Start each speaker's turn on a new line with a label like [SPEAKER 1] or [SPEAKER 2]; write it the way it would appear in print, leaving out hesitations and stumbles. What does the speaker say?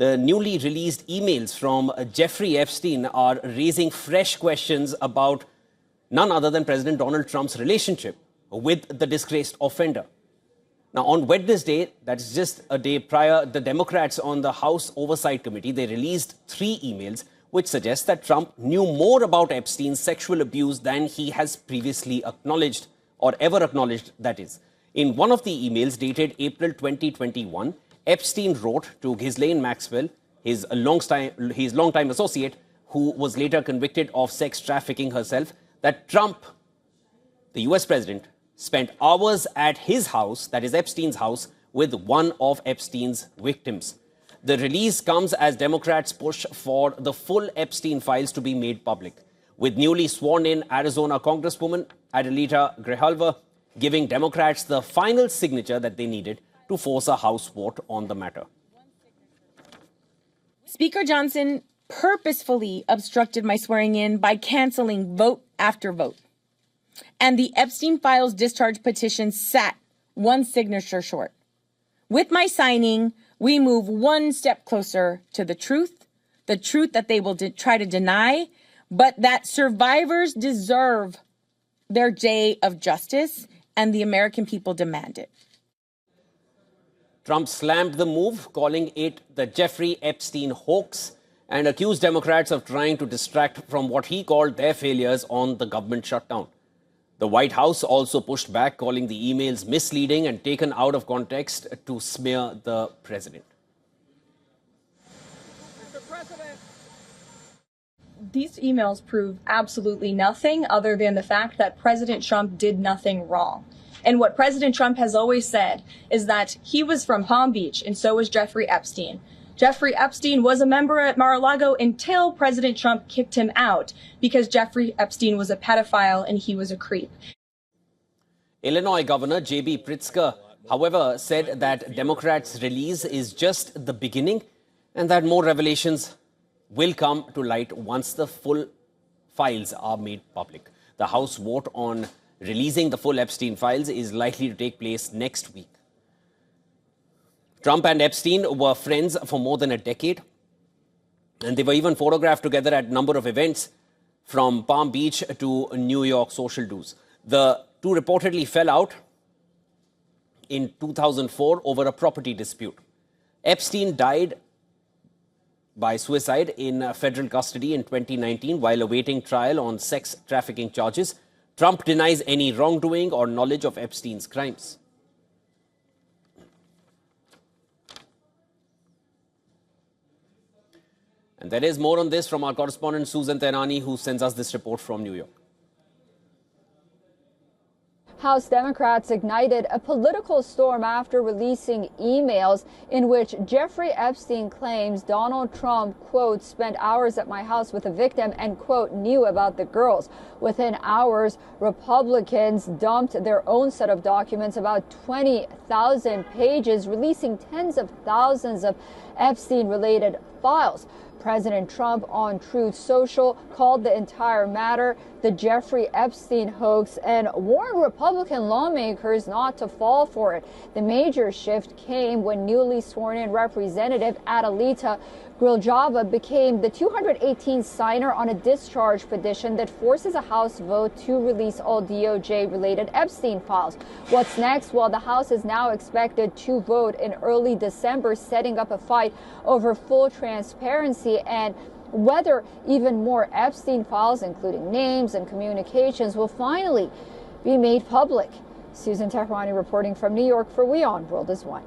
[SPEAKER 1] The newly released emails from Jeffrey Epstein are raising fresh questions about none other than President Donald Trump's relationship with the disgraced offender. Now, on Wednesday, that's just a day prior, the Democrats on the House Oversight Committee, they released 3 emails which suggest that Trump knew more about Epstein's sexual abuse than he has previously acknowledged, or ever acknowledged, that is. In one of the emails dated April 2021, Epstein wrote to Ghislaine Maxwell, his longtime associate, who was later convicted of sex trafficking herself, that Trump, the US president, spent hours at his house, that is Epstein's house, with one of Epstein's victims. The release comes as Democrats push for the full Epstein files to be made public, with newly sworn-in Arizona Congresswoman Adelita Grijalva giving Democrats the final signature that they needed to force a House vote on the matter.
[SPEAKER 2] Speaker Johnson purposefully obstructed my swearing in by canceling vote after vote. And the Epstein files discharge petition sat 1 signature short. With my signing, we move 1 step closer to the truth that they will try to deny, but that survivors deserve their day of justice, and the American people demand it.
[SPEAKER 1] Trump slammed the move, calling it the Jeffrey Epstein hoax, and accused Democrats of trying to distract from what he called their failures on the government shutdown. The White House also pushed back, calling the emails misleading and taken out of context to smear the president.
[SPEAKER 3] Mr. President. These emails prove absolutely nothing other than the fact that President Trump did nothing wrong. And what President Trump has always said is that he was from Palm Beach, and so was Jeffrey Epstein. Jeffrey Epstein was a member at Mar-a-Lago until President Trump kicked him out because Jeffrey Epstein was a pedophile and he was a creep.
[SPEAKER 1] Illinois Governor J.B. Pritzker, however, said that Democrats' release is just the beginning and that more revelations will come to light once the full files are made public. The House vote on releasing the full Epstein files is likely to take place next week. Trump and Epstein were friends for more than a decade, and they were even photographed together at a number of events, from Palm Beach to New York social do's. The two reportedly fell out in 2004 over a property dispute. Epstein died by suicide in federal custody in 2019 while awaiting trial on sex trafficking charges. Trump denies any wrongdoing or knowledge of Epstein's crimes. And there is more on this from our correspondent Susan Tehrani, who sends us this report from New York.
[SPEAKER 4] House Democrats ignited a political storm after releasing emails in which Jeffrey Epstein claims Donald Trump, quote, spent hours at my house with the victim and, quote, knew about the girls. Within hours, Republicans dumped their own set of documents, about 20,000 pages, releasing tens of thousands of Epstein-related files. President Trump on Truth Social called the entire matter the Jeffrey Epstein hoax and warned Republican lawmakers not to fall for it. The major shift came when newly sworn-in Representative Adelita Grijalva became the 218th signer on a discharge petition that forces a House vote to release all DOJ-related Epstein files. What's next? Well, the House is now expected to vote in early December, setting up a fight over full transparency and whether even more Epstein files, including names and communications, will finally be made public. Susan Tehrani reporting from New York for WION World is One.